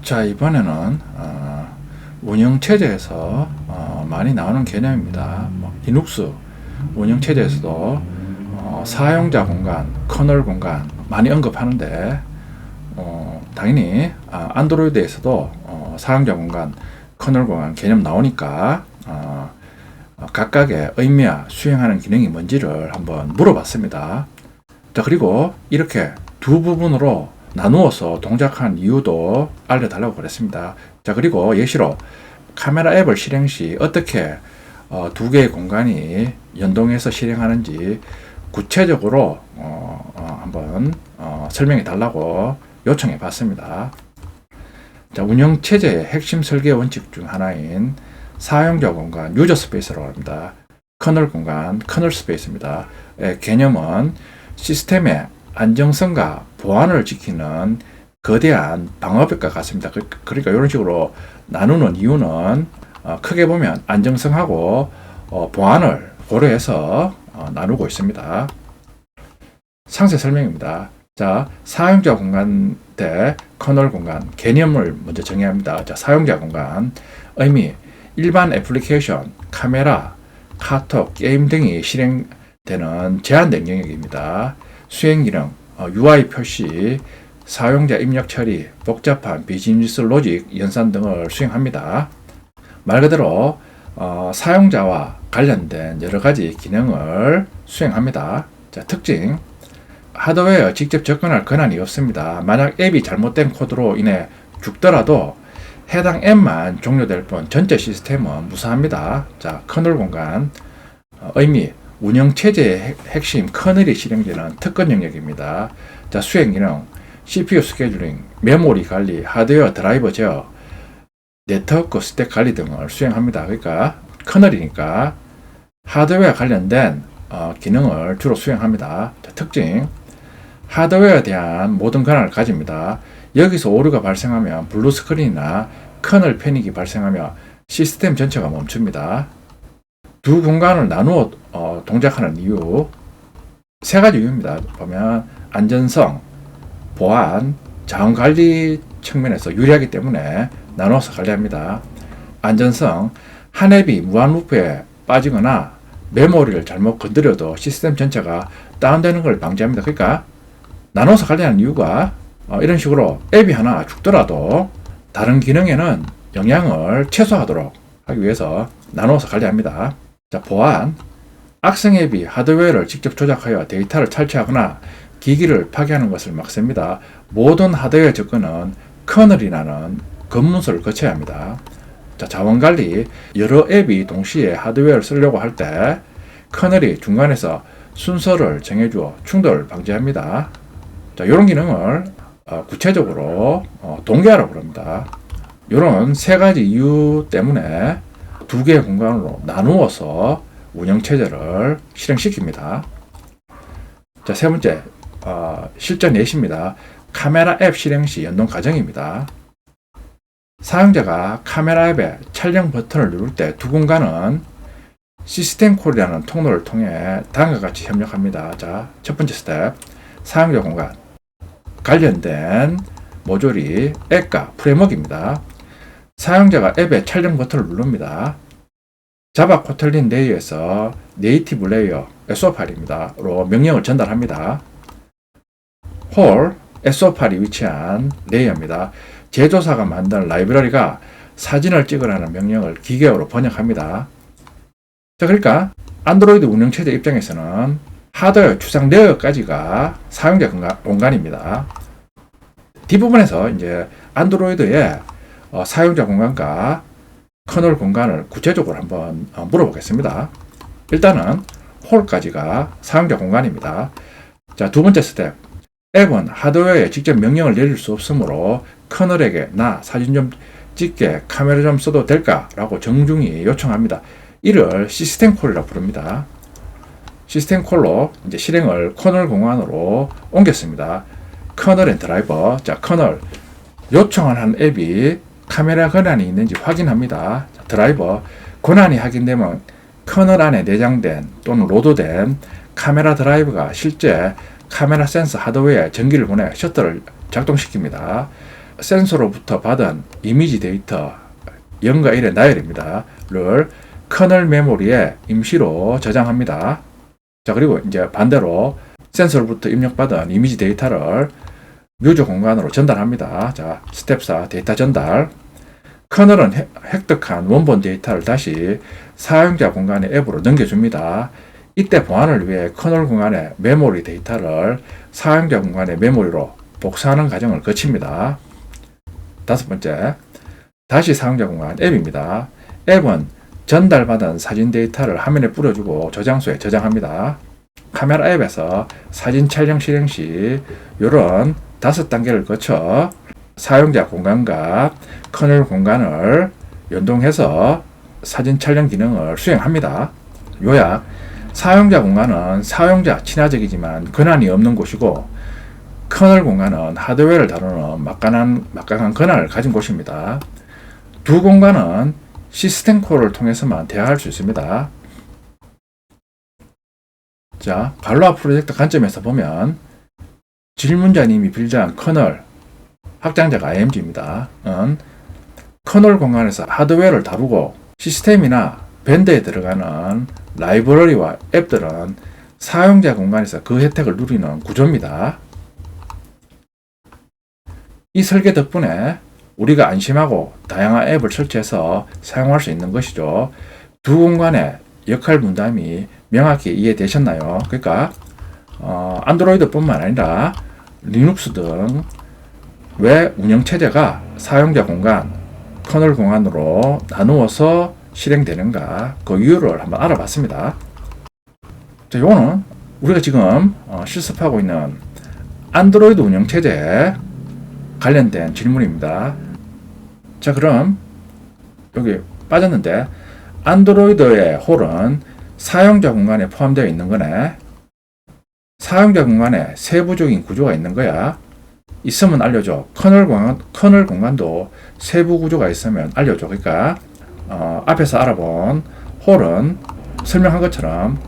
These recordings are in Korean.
자, 이번에는 운영체제에서 많이 나오는 개념입니다. 리눅스 운영체제에서도 사용자 공간, 커널 공간 많이 언급하는데 당연히 안드로이드에서도 사용자 공간, 커널 공간 개념 나오니까 각각의 의미와 수행하는 기능이 뭔지를 한번 물어봤습니다. 자, 그리고 이렇게 두 부분으로 나누어서 동작한 이유도 알려달라고 그랬습니다. 자, 그리고 예시로 카메라 앱을 실행 시 어떻게 두 개의 공간이 연동해서 실행하는지 구체적으로 한번 설명해 달라고 요청해 봤습니다. 자, 운영체제의 핵심 설계 원칙 중 하나인 사용자 공간, 유저 스페이스라고 합니다. 커널 공간, 커널 스페이스입니다. 개념은 시스템의 안정성과 보안을 지키는 거대한 방어벽과 같습니다. 그러니까 이런 식으로 나누는 이유는 크게 보면 안정성하고 보안을 고려해서 나누고 있습니다. 상세 설명입니다. 자, 사용자 공간 대 커널 공간 개념을 먼저 정해야 합니다. 자, 사용자 공간 의미 일반 애플리케이션, 카메라, 카톡, 게임 등이 실행되는 제한된 영역입니다. 수행 기능, UI 표시, 사용자 입력 처리, 복잡한 비즈니스 로직 연산 등을 수행합니다. 말 그대로 사용자와 관련된 여러 가지 기능을 수행합니다. 자, 특징, 하드웨어에 직접 접근할 권한이 없습니다. 만약 앱이 잘못된 코드로 인해 죽더라도 해당 앱만 종료될 뿐 전체 시스템은 무사합니다. 자, 커널 공간 의미 운영체제의 핵심 커널이 실행되는 특권 영역입니다. 자, 수행 기능 CPU 스케줄링, 메모리 관리, 하드웨어 드라이버 제어, 네트워크 스택 관리 등을 수행합니다. 그러니까 커널이니까 하드웨어 관련된 기능을 주로 수행합니다. 자, 특징 하드웨어에 대한 모든 권한을 가집니다. 여기서 오류가 발생하면 블루 스크린이나 커널 패닉이 발생하며 시스템 전체가 멈춥니다. 두 공간을 나누어 동작하는 이유 세 가지 이유입니다. 보면 안전성, 보안, 자원관리 측면에서 유리하기 때문에 나눠서 관리합니다. 안전성, 한 앱이 무한 루프에 빠지거나 메모리를 잘못 건드려도 시스템 전체가 다운되는 걸 방지합니다. 그러니까 나눠서 관리하는 이유가 이런 식으로 앱이 하나 죽더라도 다른 기능에는 영향을 최소화하도록 하기 위해서 나눠서 관리합니다. 자, 보안, 악성 앱이 하드웨어를 직접 조작하여 데이터를 탈취하거나 기기를 파괴하는 것을 막습니다. 모든 하드웨어 접근은 커널이라는 검문소를 거쳐야 합니다. 자, 자원관리, 여러 앱이 동시에 하드웨어를 쓰려고 할 때 커널이 중간에서 순서를 정해주어 충돌을 방지합니다. 자, 이런 기능을 구체적으로 동기화라고 합니다. 이런 세 가지 이유 때문에 두 개의 공간으로 나누어서 운영체제를 실행시킵니다. 자, 세 번째, 실전 예시입니다. 카메라 앱 실행 시 연동 과정입니다. 사용자가 카메라 앱의 촬영 버튼을 누를 때 두 공간은 시스템 콜이라는 통로를 통해 다음과 같이 협력합니다. 자, 첫 번째 스텝, 사용자 공간. 관련된 모듈이 앱과 프레임워크입니다. 사용자가 앱의 촬영 버튼을 누릅니다. 자바 코틀린 레이어에서 네이티브 레이어 SO 파일입니다.로 명령을 전달합니다. 홀 SO 파일이 위치한 레이어입니다. 제조사가 만든 라이브러리가 사진을 찍으라는 명령을 기계어로 번역합니다. 자, 그러니까 안드로이드 운영체제 입장에서는 하드웨어 추상 레이어까지가 사용자 공간입니다. 뒷부분에서 이제 안드로이드의 사용자 공간과 커널 공간을 구체적으로 한번 물어보겠습니다. 일단은 홀까지가 사용자 공간입니다. 자, 두 번째 스텝. 앱은 하드웨어에 직접 명령을 내릴 수 없으므로 커널에게 나 사진 좀 찍게 카메라 좀 써도 될까? 라고 정중히 요청합니다. 이를 시스템 콜이라고 부릅니다. 시스템 콜로 이제 실행을 커널 공간으로 옮겼습니다. 커널 앤 드라이버. 자, 커널. 요청을 한 앱이 카메라 권한이 있는지 확인합니다. 자, 드라이버. 권한이 확인되면 커널 안에 내장된 또는 로드된 카메라 드라이브가 실제 카메라 센서 하드웨어에 전기를 보내 셔터를 작동시킵니다. 센서로부터 받은 이미지 데이터 0과 1의 나열입니다. 를 커널 메모리에 임시로 저장합니다. 자, 그리고 이제 반대로 센서로부터 입력받은 이미지 데이터를 유저 공간으로 전달합니다. 자, 스텝 4 데이터 전달. 커널은 획득한 원본 데이터를 다시 사용자 공간의 앱으로 넘겨줍니다. 이때 보안을 위해 커널 공간의 메모리 데이터를 사용자 공간의 메모리로 복사하는 과정을 거칩니다. 다섯 번째, 다시 사용자 공간 앱입니다. 앱은 전달받은 사진 데이터를 화면에 뿌려주고 저장소에 저장합니다. 카메라 앱에서 사진 촬영 실행 시 이런 5단계를 거쳐 사용자 공간과 커널 공간을 연동해서 사진 촬영 기능을 수행합니다. 요약, 사용자 공간은 사용자 친화적이지만 권한이 없는 곳이고 커널 공간은 하드웨어를 다루는 막강한 권한을 가진 곳입니다. 두 공간은 시스템 콜을 통해서만 대화할 수 있습니다. 자, 발로하 프로젝트 관점에서 보면 질문자님이 빌드한 커널, 확장자가 IMG입니다. 커널 공간에서 하드웨어를 다루고 시스템이나 밴드에 들어가는 라이브러리와 앱들은 사용자 공간에서 그 혜택을 누리는 구조입니다. 이 설계 덕분에 우리가 안심하고 다양한 앱을 설치해서 사용할 수 있는 것이죠. 두 공간의 역할 분담이 명확히 이해되셨나요? 그러니까 안드로이드뿐만 아니라 리눅스 등 왜 운영체제가 사용자 공간, 커널 공간으로 나누어서 실행되는가 그 이유를 한번 알아봤습니다. 자, 이거는 우리가 지금 실습하고 있는 안드로이드 운영체제에 관련된 질문입니다. 자, 그럼 여기 빠졌는데 안드로이드의 홀은 사용자 공간에 포함되어 있는 거네. 사용자 공간에 세부적인 구조가 있는 거야. 있으면 알려줘. 커널 공간도 세부 구조가 있으면 알려줘. 그러니까 앞에서 알아본 홀은 설명한 것처럼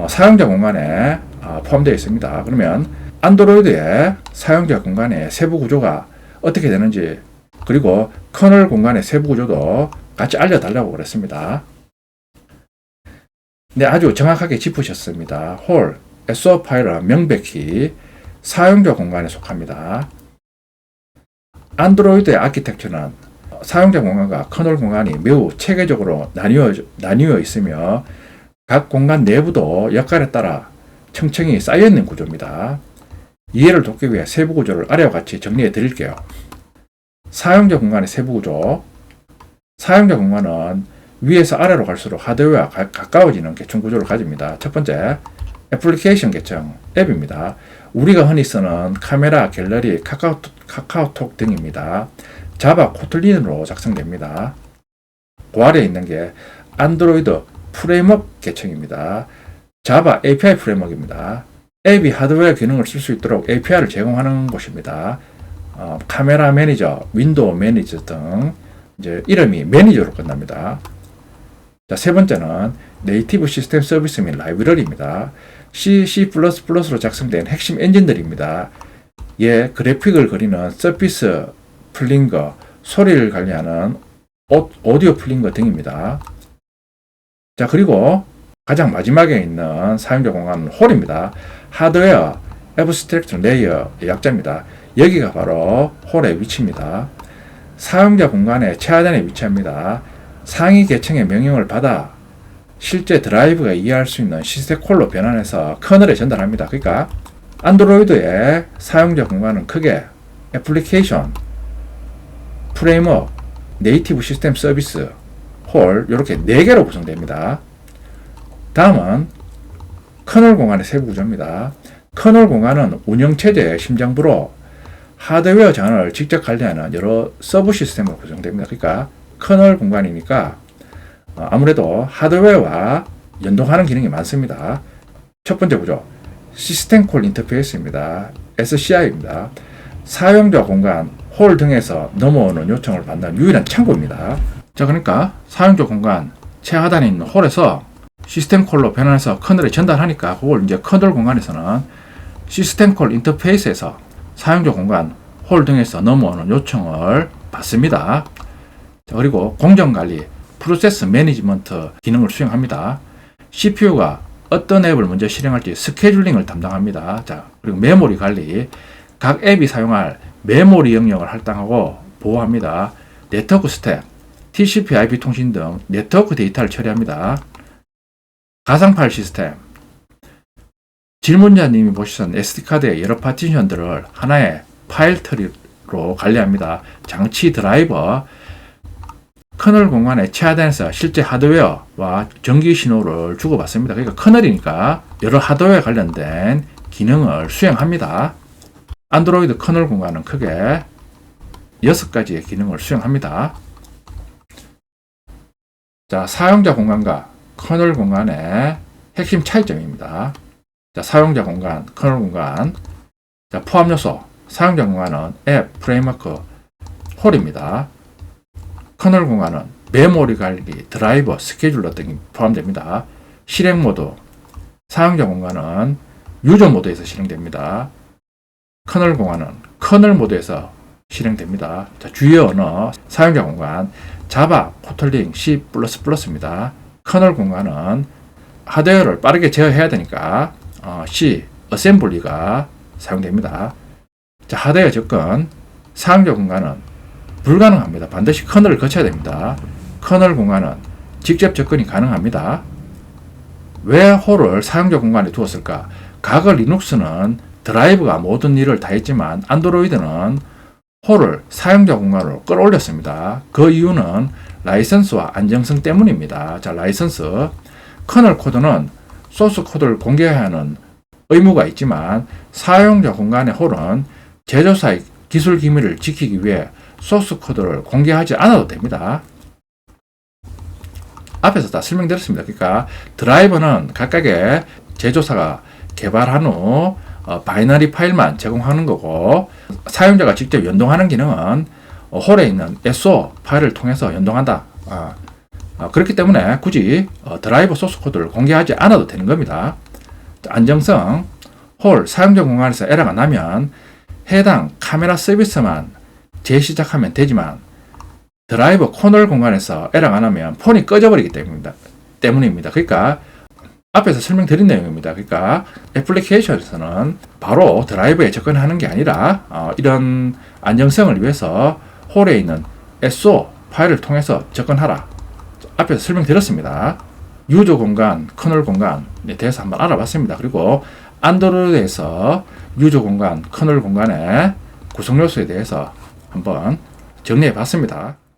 사용자 공간에 포함되어 있습니다. 그러면 안드로이드의 사용자 공간의 세부 구조가 어떻게 되는지 그리고 커널 공간의 세부 구조도 같이 알려달라고 그랬습니다. 네, 아주 정확하게 짚으셨습니다. 홀, SO 파일은 명백히 사용자 공간에 속합니다. 안드로이드의 아키텍처는 사용자 공간과 커널 공간이 매우 체계적으로 나뉘어 있으며 각 공간 내부도 역할에 따라 층층이 쌓여있는 구조입니다. 이해를 돕기 위해 세부 구조를 아래와 같이 정리해 드릴게요. 사용자 공간의 세부 구조. 사용자 공간은 위에서 아래로 갈수록 하드웨어와 가까워지는 계층 구조를 가집니다. 첫 번째, 애플리케이션 계층, 앱입니다. 우리가 흔히 쓰는 카메라, 갤러리, 카카오톡 등입니다. 자바, 코틀린으로 작성됩니다. 그 아래에 있는 게 안드로이드 프레임워크 계층입니다. 자바 API 프레임워크입니다. 앱이 하드웨어 기능을 쓸 수 있도록 API를 제공하는 곳입니다. 카메라 매니저, 윈도우 매니저 등 이제 이름이 매니저로 끝납니다. 자, 세 번째는 네이티브 시스템 서비스 및 라이브러리입니다. C++로 작성된 핵심 엔진들입니다. 예, 그래픽을 그리는 서피스, 플링거, 소리를 관리하는 오디오 플링거 등입니다. 자, 그리고 가장 마지막에 있는 사용자 공간은 홀입니다. 하드웨어, 애브스트랙트 레이어의 약자입니다. 여기가 바로 홀의 위치입니다. 사용자 공간의 최하단에 위치합니다. 상위 계층의 명령을 받아 실제 드라이브가 이해할 수 있는 시스템 콜로 변환해서 커널에 전달합니다. 그러니까 안드로이드의 사용자 공간은 크게 애플리케이션, 프레임워크, 네이티브 시스템 서비스, 홀 이렇게 4개로 구성됩니다. 다음은 커널 공간의 세부 구조입니다. 커널 공간은 운영체제의 심장부로 하드웨어 전원을 직접 관리하는 여러 서브 시스템으로 구성됩니다. 그러니까 커널 공간이니까 아무래도 하드웨어와 연동하는 기능이 많습니다. 첫 번째 구조, 시스템 콜 인터페이스입니다. SCI입니다. 사용자 공간, 홀 등에서 넘어오는 요청을 받는 유일한 창구입니다. 자, 그러니까 사용자 공간 최하단에 있는 홀에서 시스템 콜로 변환해서 커널에 전달하니까 그걸 이제 커널 공간에서는 시스템 콜 인터페이스에서 사용자 공간, 홀 등에서 넘어오는 요청을 받습니다. 자, 그리고 공정관리, 프로세스 매니지먼트 기능을 수행합니다. CPU가 어떤 앱을 먼저 실행할지 스케줄링을 담당합니다. 자, 그리고 메모리 관리, 각 앱이 사용할 메모리 영역을 할당하고 보호합니다. 네트워크 스택, TCP, IP 통신 등 네트워크 데이터를 처리합니다. 가상 파일 시스템, 질문자님이 보시던 SD카드의 여러 파티션들을 하나의 파일 트리로 관리합니다. 장치 드라이버, 커널 공간에 체화된에서 실제 하드웨어와 전기 신호를 주고받습니다. 그러니까 커널이니까 여러 하드웨어에 관련된 기능을 수행합니다. 안드로이드 커널 공간은 크게 6가지의 기능을 수행합니다. 자, 사용자 공간과 커널 공간의 핵심 차이점입니다. 자, 사용자 공간, 커널 공간. 자, 포함 요소. 사용자 공간은 앱, 프레임워크, 홀입니다. 커널 공간은 메모리 관리, 드라이버, 스케줄러 등이 포함됩니다. 실행 모드. 사용자 공간은 유저 모드에서 실행됩니다. 커널 공간은 커널 모드에서 실행됩니다. 자, 주요 언어, 사용자 공간, 자바, 코틀링, C++입니다. 커널 공간은 하드웨어를 빠르게 제어해야 되니까 C, 어셈블리가 사용됩니다. 자, 하드웨어 접근, 사용자 공간은 불가능합니다. 반드시 커널을 거쳐야 됩니다. 커널 공간은 직접 접근이 가능합니다. 왜 홀을 사용자 공간에 두었을까? 과거 리눅스는 드라이브가 모든 일을 다 했지만 안드로이드는 홀을 사용자 공간으로 끌어올렸습니다. 그 이유는 라이선스와 안정성 때문입니다. 자, 라이선스. 커널 코드는 소스 코드를 공개해야 하는 의무가 있지만 사용자 공간의 홀은 제조사의 기술 기밀을 지키기 위해 소스 코드를 공개하지 않아도 됩니다. 앞에서 다 설명드렸습니다. 그러니까 드라이버는 각각의 제조사가 개발한 후 바이너리 파일만 제공하는 거고, 사용자가 직접 연동하는 기능은 홀에 있는 SO 파일을 통해서 연동한다. 그렇기 때문에 굳이 드라이버 소스 코드를 공개하지 않아도 되는 겁니다. 안정성, 홀 사용자 공간에서 에러가 나면 해당 카메라 서비스만 재시작하면 되지만 드라이버 커널 공간에서 에러가 나면 폰이 꺼져버리기 때문입니다. 그러니까 앞에서 설명드린 내용입니다. 그러니까 애플리케이션에서는 바로 드라이버에 접근하는 게 아니라 이런 안정성을 위해서 홀에 있는 SO 파일을 통해서 접근하라. 앞에서 설명드렸습니다. 유저 공간, 커널 공간에 대해서 한번 알아봤습니다. 그리고 안드로이드에서 유저 공간, 커널 공간의 구성 요소에 대해서 한번 정리해 봤습니다.